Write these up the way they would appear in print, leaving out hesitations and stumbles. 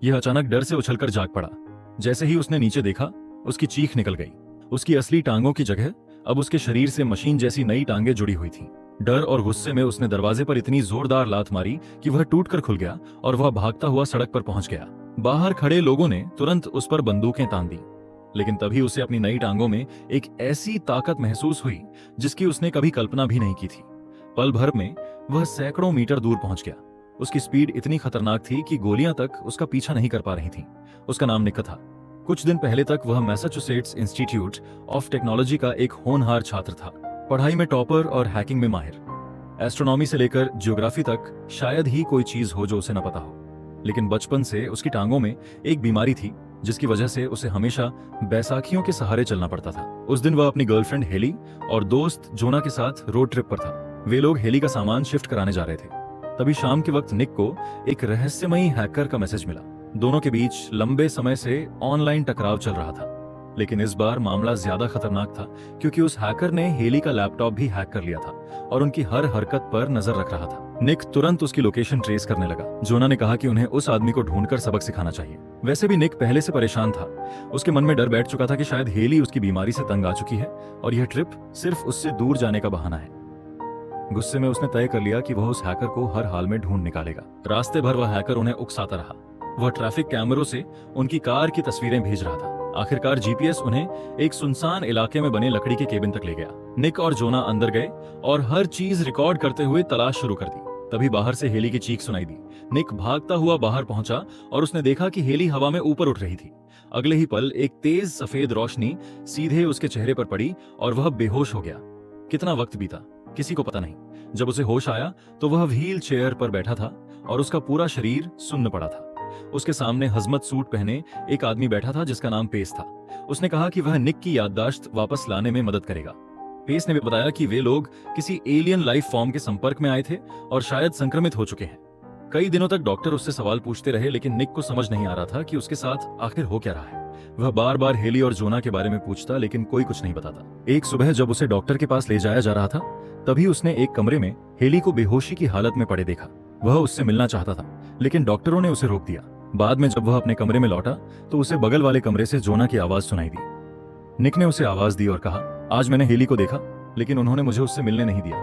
यह अचानक डर से उछलकर जाग पड़ा। जैसे ही उसने नीचे देखा, उसकी चीख निकल गई। उसकी असली टांगों की जगह अब उसके शरीर से मशीन जैसी नई टांगें जुड़ी हुई थीं। डर और गुस्से में उसने दरवाजे पर इतनी जोरदार लात मारी कि वह टूटकर खुल गया और वह भागता हुआ सड़क पर पहुंच गया। बाहर खड़े लोगों ने तुरंत उस पर बंदूकें तान दी, लेकिन तभी उसे अपनी नई टांगों में एक ऐसी ताकत महसूस हुई जिसकी उसने कभी कल्पना भी नहीं की थी। पल भर में वह सैकड़ों मीटर दूर पहुंच गया। उसकी स्पीड इतनी खतरनाक थी कि गोलियां तक उसका पीछा नहीं कर पा रही थीं। उसका नाम निक था। कुछ दिन पहले तक वह मैसाचुसेट्स इंस्टीट्यूट ऑफ टेक्नोलॉजी का एक होनहार छात्र था, पढ़ाई में टॉपर और हैकिंग में माहिर। एस्ट्रोनॉमी से लेकर ज्योग्राफी तक शायद ही कोई चीज हो जो उसे न पता हो। लेकिन बचपन से उसकी टांगों में एक बीमारी थी जिसकी वजह से उसे हमेशा बैसाखियों के सहारे चलना पड़ता था। उस दिन वह अपनी गर्लफ्रेंड हेली और दोस्त जोना के साथ रोड ट्रिप पर था। वे लोग हेली का सामान शिफ्ट कराने जा रहे थे। तभी शाम के वक्त निक को एक रहस्यमयी हैकर का मैसेज मिला। दोनों के बीच लंबे समय से ऑनलाइन टकराव चल रहा था, लेकिन इस बार मामला ज्यादा खतरनाक था क्योंकि उस हैकर ने हेली का लैपटॉप भी हैक कर लिया था और उनकी हर हरकत पर नजर रख रहा था। निक तुरंत उसकी लोकेशन ट्रेस करने लगा। जोना ने कहा कि उन्हें उस आदमी को ढूंढकर सबक सिखाना चाहिए। वैसे भी निक पहले से परेशान था। उसके मन में डर बैठ चुका था कि शायद हेली उसकी बीमारी से तंग आ चुकी है और यह ट्रिप सिर्फ उससे दूर जाने का बहाना है। गुस्से में उसने तय कर लिया कि वह उस हैकर को हर हाल में ढूंढ निकालेगा। रास्ते भर वह हैकर उन्हें उकसाता रहा। वह ट्रैफिक कैमरों से उनकी कार की तस्वीरें भेज रहा था। आखिरकार जीपीएस उन्हें एक सुनसान इलाके में बने लकड़ी के केबिन तक ले गया। निक और जोना अंदर गए और हर चीज रिकॉर्ड करते हुए तलाश शुरू कर दी। तभी बाहर से हेली की चीख सुनाई दी। निक भागता हुआ बाहर पहुंचा और उसने देखा कि हेली हवा में ऊपर उठ रही थी। अगले ही पल एक तेज सफेद रोशनी सीधे उसके चेहरे पर पड़ी और वह बेहोश हो गया। कितना वक्त बीता किसी को पता नहीं। जब उसे होश आया तो वह व्हील चेयर पर बैठा था और उसका पूरा शरीर सुन्न पड़ा था। उसके सामने हजमत सूट पहने एक आदमी बैठा था जिसका नाम पेस था। उसने कहा कि वह निक की याददाश्त वापस लाने में मदद करेगा। पेस ने भी बताया कि वे लोग किसी एलियन लाइफ फॉर्म के संपर्क में आए थे और शायद संक्रमित हो चुके हैं। कई दिनों तक डॉक्टर उससे सवाल पूछते रहे, लेकिन निक को समझ नहीं आ रहा था कि उसके साथ आखिर हो क्या रहा है। वह बार बार हेली और जोना के बारे में पूछता, लेकिन कोई कुछ नहीं बताता। एक सुबह जब उसे डॉक्टर के पास ले जाया जा रहा था, तभी उसने एक कमरे में हेली को बेहोशी की हालत में पड़े देखा। वह उससे मिलना चाहता था, लेकिन डॉक्टरों ने उसे रोक दिया। बाद में जब वह अपने कमरे में लौटा तो उसे बगल वाले कमरे से जोना की आवाज सुनाई दी। निक ने उसे आवाज दी और कहा, आज मैंने हेली को देखा, लेकिन उन्होंने मुझे उससे मिलने नहीं दिया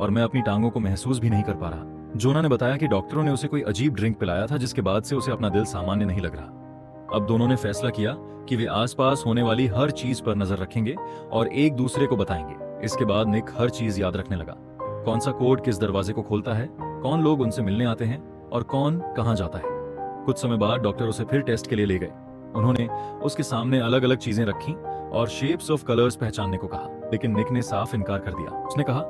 और मैं अपनी टांगों को महसूस भी नहीं कर पा रहा। जोना ने बताया कि डॉक्टरों ने उसे कोई अजीब ड्रिंक पिलाया था, जिसके बाद से उसे अपना दिल सामान्य नहीं लग रहा। अब दोनों ने फैसला किया कि वे आसपास होने वाली हर चीज पर नजर रखेंगे और एक दूसरे को बताएंगे। इसके बाद निक हर चीज याद रखने लगा। कौन सा कोड किस दरवाजे को खोलता है, कौन लोग उनसे मिलने आते हैं और कौन कहां जाता है। कुछ समय बाद डॉक्टर उसे फिर टेस्ट के लिए ले गए। उन्होंने उसके सामने अलग अलग चीजें रखी और शेप्स ऑफ कलर्स पहचानने को कहा, लेकिन निक ने साफ इनकार कर दिया। उसने कहा,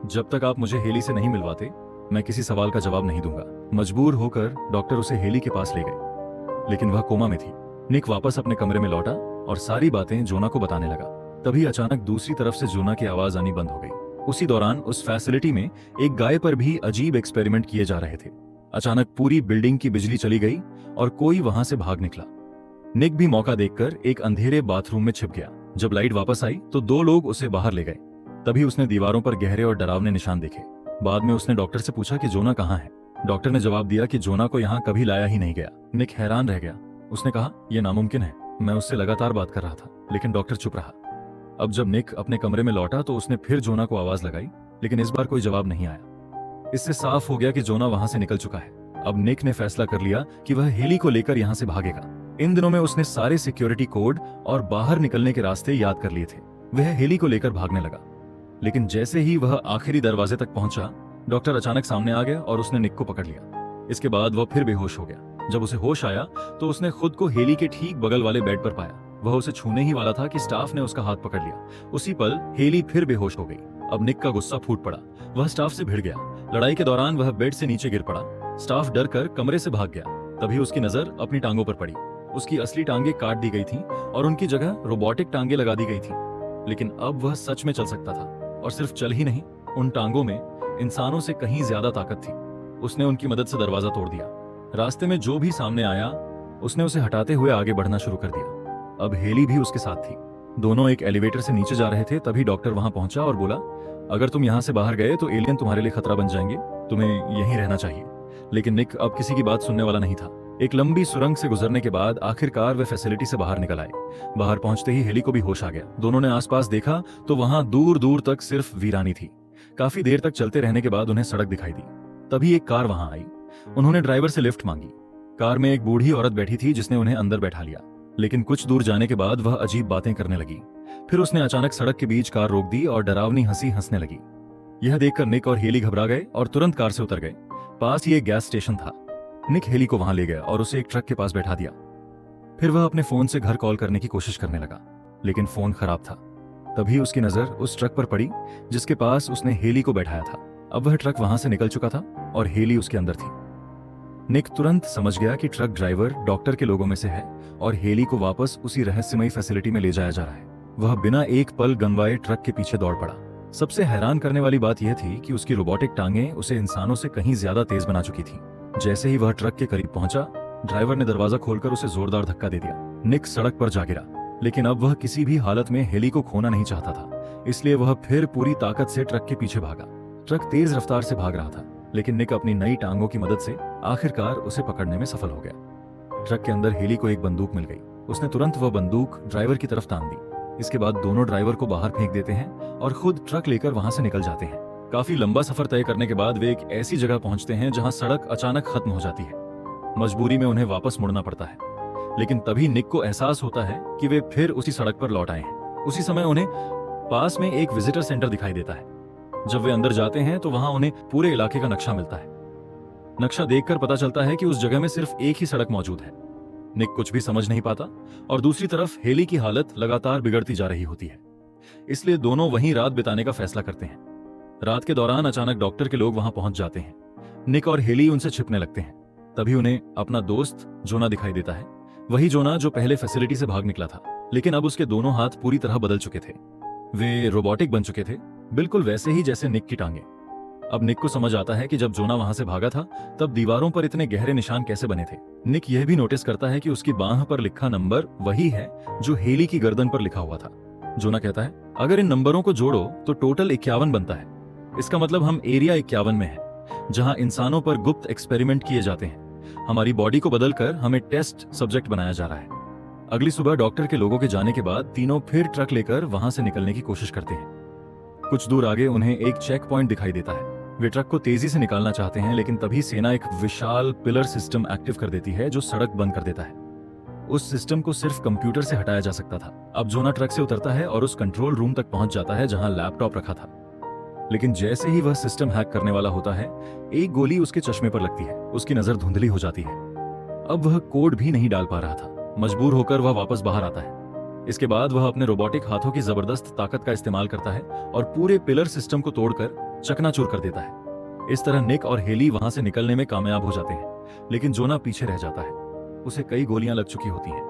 जब तक आप मुझे हेली से नहीं मिलवाते, मैं किसी सवाल का जवाब नहीं दूंगा। मजबूर होकर डॉक्टर उसे हेली के पास ले गए, लेकिन वह कोमा में थी। निक वापस अपने कमरे में लौटा और सारी बातें जोना को बताने लगा। तभी अचानक दूसरी तरफ से जोना की आवाज आनी बंद हो गई। उसी दौरान उस फैसिलिटी में एक गाय पर भी अजीब एक्सपेरिमेंट किए जा रहे थे। अचानक पूरी बिल्डिंग की बिजली चली गई और कोई वहां से भाग निकला। निक भी मौका देखकर एक अंधेरे बाथरूम में छिप गया। जब लाइट वापस आई तो दो लोग उसे बाहर ले गए। तभी उसने दीवारों पर गहरे और डरावने निशान देखे। बाद में उसने डॉक्टर से पूछा कि जोना कहाँ है। डॉक्टर ने जवाब दिया कि जोना को यहाँ कभी लाया ही नहीं गया। निक हैरान रह गया। उसने कहा, यह नामुमकिन है, मैं उससे लगातार बात कर रहा था। लेकिन डॉक्टर चुप रहा। अब जब निक अपने कमरे में लौटा तो उसने फिर जोना को आवाज लगाई, लेकिन इस बार कोई जवाब नहीं आया। इससे साफ हो गया कि जोना वहां से निकल चुका है। अब निक ने फैसला कर लिया कि वह हेली को लेकर यहाँ से भागेगा। इन दिनों में उसने सारे सिक्योरिटी कोड और बाहर निकलने के रास्ते याद कर लिए थे। वह हेली को लेकर भागने लगा, लेकिन जैसे ही वह आखिरी दरवाजे तक पहुंचा, डॉक्टर अचानक सामने आ गया और उसने निक को पकड़ लिया। इसके बाद वह फिर बेहोश हो गया। जब उसे होश आया तो उसने खुद को हेली के ठीक बगल वाले बेड पर पाया। वह उसे छूने ही वाला था कि स्टाफ ने उसका हाथ पकड़ लिया। उसी पल हेली फिर बेहोश हो गई। अब निक का गुस्सा फूट पड़ा। वह स्टाफ से भिड़ गया। लड़ाई के दौरान वह बेड से नीचे गिर पड़ा। स्टाफ डर कर कमरे से भाग गया। तभी उसकी नजर अपनी टांगों पर पड़ी। उसकी असली टांगे काट दी गई थीं और उनकी जगह रोबोटिक टांगे लगा दी गई थीं। लेकिन अब वह सच में चल सकता था, और सिर्फ चल ही नहीं, उन टांगों में इंसानों से कहीं ज्यादा ताकत थी। उसने उनकी मदद से दरवाजा तोड़ दिया। रास्ते में जो भी सामने आया उसने उसे हटाते हुए आगे बढ़ना शुरू कर दिया। अब हेली भी उसके साथ थी। दोनों एक एलिवेटर से नीचे जा रहे थे। तभी डॉक्टर वहां पहुंचा और बोला, अगर तुम यहाँ से बाहर गए तो एलियन तुम्हारे लिए खतरा बन जाएंगे, तुम्हें यहीं रहना चाहिए। लेकिन निक अब किसी की बात सुनने वाला नहीं था। एक लंबी सुरंग से गुजरने के बाद आखिरकार वे फैसिलिटी से बाहर निकल आए। बाहर पहुंचते ही हेली को भी होश आ गया। दोनों ने आसपास देखा तो वहां दूर दूर तक सिर्फ वीरानी थी। काफी देर तक चलते रहने के बाद उन्हें सड़क दिखाई दी। तभी एक कार वहां आई। उन्होंने ड्राइवर से लिफ्ट मांगी। कार में एक बूढ़ी औरत बैठी थी जिसने उन्हें अंदर बैठा लिया, लेकिन कुछ दूर जाने के बाद वह अजीब बातें करने लगी। फिर उसने अचानक सड़क के बीच कार रोक दी और डरावनी हंसी हंसने लगी। यह देखकर निक और हेली घबरा गए और तुरंत कार से उतर गए। पास ही एक गैस स्टेशन था। निक हेली को वहां ले गया और उसे एक ट्रक के पास बैठा दिया। फिर वह अपने फोन से घर कॉल करने की कोशिश करने लगा, लेकिन फोन खराब था। तभी उसकी नजर उस ट्रक पर पड़ी जिसके पास उसने हेली को बैठाया था। अब वह ट्रक वहां से निकल चुका था और हेली उसके अंदर थी। निक तुरंत समझ गया कि ट्रक ड्राइवर डॉक्टर के लोगों में से है और हेली को वापस उसी रहस्यमयी फैसिलिटी में ले जाया जा रहा है। वह बिना एक पल गंवाए ट्रक के पीछे दौड़ पड़ा। सबसे हैरान करने वाली बात यह थी कि उसकी रोबोटिक टांगें उसे इंसानों से कहीं ज्यादा तेज बना चुकी थी। जैसे ही वह ट्रक के करीब पहुंचा, ड्राइवर ने दरवाजा खोलकर उसे जोरदार धक्का दे दिया। निक सड़क पर जा गिरा, लेकिन अब वह किसी भी हालत में हेली को खोना नहीं चाहता था, इसलिए वह फिर पूरी ताकत से ट्रक के पीछे भागा। ट्रक तेज रफ्तार से भाग रहा था, लेकिन निक अपनी नई टांगों की मदद से आखिरकार उसे पकड़ने में सफल हो गया। ट्रक के अंदर हेली को एक बंदूक मिल गई। उसने तुरंत वह बंदूक ड्राइवर की तरफ तान दी। इसके बाद दोनों ड्राइवर को बाहर फेंक देते हैं और खुद ट्रक लेकर वहां से निकल जाते हैं। काफी लंबा सफर तय करने के बाद वे एक ऐसी जगह पहुंचते हैं जहां सड़क अचानक खत्म हो जाती है। मजबूरी में उन्हें वापस मुड़ना पड़ता है, लेकिन तभी निक को एहसास होता है कि वे फिर उसी सड़क पर लौट आए हैं। उसी समय उन्हें पास में एक विजिटर सेंटर दिखाई देता है। जब वे अंदर जाते हैं तो वहां उन्हें पूरे इलाके का नक्शा मिलता है। नक्शा देखकर पता चलता है कि उस जगह में सिर्फ एक ही सड़क मौजूद है। निक कुछ भी समझ नहीं पाता और दूसरी तरफ हेली की हालत लगातार बिगड़ती जा रही होती है, इसलिए दोनों वहीं रात बिताने का फैसला करते हैं। रात के दौरान अचानक डॉक्टर के लोग वहां पहुंच जाते हैं। निक और हेली उनसे छिपने लगते हैं। तभी उन्हें अपना दोस्त जोना दिखाई देता है, वही जोना जो पहले फैसिलिटी से भाग निकला था, लेकिन अब उसके दोनों हाथ पूरी तरह बदल चुके थे। वे रोबोटिक बन चुके थे, बिल्कुल वैसे ही जैसे निक की टांगे। अब निक को समझ आता है कि जब जोना वहां से भागा था तब दीवारों पर इतने गहरे निशान कैसे बने थे। निक यह भी नोटिस करता है कि उसकी बांह पर लिखा नंबर वही है जो हेली की गर्दन पर लिखा हुआ था। जोना कहता है, अगर इन नंबरों को जोड़ो तो टोटल 51 बनता है। इसका मतलब हम एरिया 51 में हैं, जहां इंसानों पर गुप्त एक्सपेरिमेंट किए जाते हैं। हमारी बॉडी को बदलकर हमें टेस्ट सब्जेक्ट बनाया जा रहा है। अगली सुबह डॉक्टर के लोगों के जाने के बाद तीनों फिर ट्रक लेकर वहां से निकलने की कोशिश करते हैं। कुछ दूर आगे उन्हें एक चेक पॉइंट दिखाई देता है। वे ट्रक को तेजी से निकालना चाहते हैं, लेकिन तभी सेना एक विशाल पिलर सिस्टम एक्टिव कर देती है जो सड़क बंद कर देता है। उस सिस्टम को सिर्फ कंप्यूटर से हटाया जा सकता था। अब जोना ट्रक से उतरता है और उस कंट्रोल रूम तक पहुंच जाता है जहां लैपटॉप रखा था, लेकिन जैसे ही वह सिस्टम हैक करने वाला होता है, एक गोली उसके चश्मे पर लगती है। उसकी नजर धुंधली हो जाती है। अब वह कोड भी नहीं डाल पा रहा था। मजबूर होकर वह वापस बाहर आता है। इसके बाद वह अपने रोबोटिक हाथों की जबरदस्त ताकत का इस्तेमाल करता है और पूरे पिलर सिस्टम को तोड़कर चकनाचूर कर देता है। इस तरह निक और हेली वहां से निकलने में कामयाब हो जाते हैं, लेकिन जोना पीछे रह जाता है। उसे कई गोलियां लग चुकी होती हैं।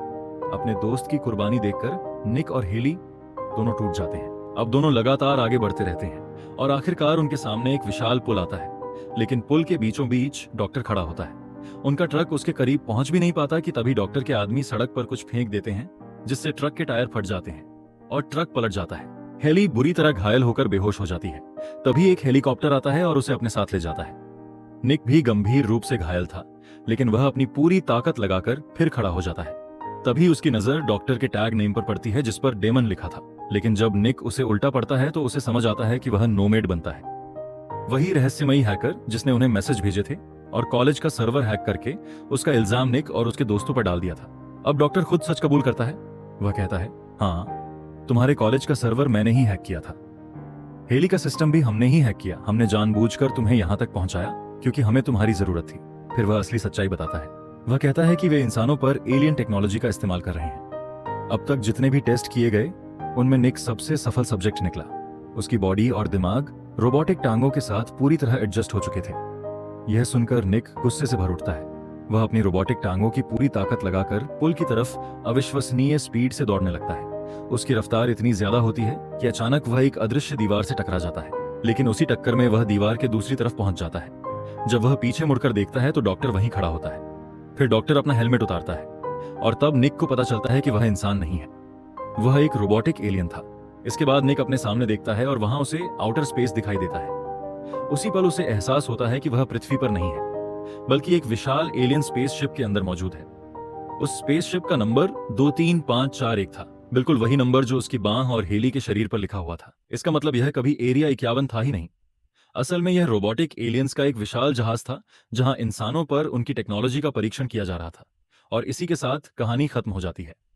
अपने दोस्त की कुर्बानी देखकर निक और हेली दोनों टूट जाते हैं। अब दोनों लगातार आगे बढ़ते रहते हैं और आखिरकार उनके सामने एक विशाल पुल आता है, लेकिन पुल के बीचों बीच डॉक्टर खड़ा होता है। उनका ट्रक उसके करीब पहुंच भी नहीं पाता कि तभी डॉक्टर के आदमी सड़क पर कुछ फेंक देते हैं, जिससे ट्रक के टायर फट जाते हैं और ट्रक पलट जाता है। हेली बुरी तरह घायल होकर बेहोश हो जाती है। तभी एक हेलीकॉप्टर आता है और उसे अपने साथ ले जाता है। निक भी गंभीर रूप से घायल था, लेकिन वह अपनी पूरी ताकत लगाकर फिर खड़ा हो जाता है। तभी उसकी नजर डॉक्टर के टैग नेम पर पड़ती है जिस पर डेमन लिखा था, लेकिन जब निक उसे उल्टा पड़ता है तो उसे समझ आता है कि वह नोमेड बनता है, वही रहस्यमयी हैकर जिसने उन्हें मैसेज भेजे थे और कॉलेज का सर्वर हैक करके उसका इल्जाम निक और उसके दोस्तों पर डाल दिया था। अब डॉक्टर खुद सच कबूल करता है। वह कहता है, हाँ, तुम्हारे कॉलेज का सर्वर मैंने ही हैक किया था। हेली का सिस्टम भी हमने ही हैक किया। हमने जानबूझकर तुम्हें यहां तक पहुंचाया क्योंकि हमें तुम्हारी जरूरत थी। फिर वह असली सच्चाई बताता है। वह कहता है कि वे इंसानों पर एलियन टेक्नोलॉजी का इस्तेमाल कर रहे हैं। अब तक जितने भी टेस्ट किए गए उनमें निक सबसे सफल सब्जेक्ट निकला। उसकी बॉडी और दिमाग रोबोटिक टांगों के साथ पूरी तरह एडजस्ट हो चुके थे। यह सुनकर निक गुस्से से भर उठता है। वह अपनी रोबोटिक टांगों की पूरी ताकत लगाकर पुल की तरफ अविश्वसनीय स्पीड से दौड़ने लगता है। उसकी रफ्तार इतनी ज्यादा होती है कि अचानक वह एक अदृश्य दीवार से टकरा जाता है, लेकिन उसी टक्कर में वह दीवार के दूसरी तरफ पहुंच जाता है। जब वह पीछे मुड़कर देखता है तो डॉक्टर वहीं खड़ा होता है। फिर डॉक्टर अपना हेलमेट उतारता है और तब निक को पता चलता है कि वह इंसान नहीं है, वह एक रोबोटिक एलियन था। इसके बाद निक अपने सामने देखता है और वहां उसे आउटर स्पेस दिखाई देता है। उसी पल उसे एहसास होता है कि वह पृथ्वी पर नहीं है। बल्कि एक विशाल एलियन स्पेसशिप के अंदर मौजूद है। उस स्पेसशिप का नंबर 23541 था, बिल्कुल वही नंबर जो उसकी बांह और हेली के शरीर पर लिखा हुआ था। इसका मतलब यह कभी एरिया 51 था ही नहीं। असल में यह रोबोटिक एलियंस का एक विशाल जहाज था, जहां इंसानों पर उनकी टेक्नोलॉजी का परीक्षण किया जा रहा था। और इसी के साथ कहानी खत्म हो जाती है।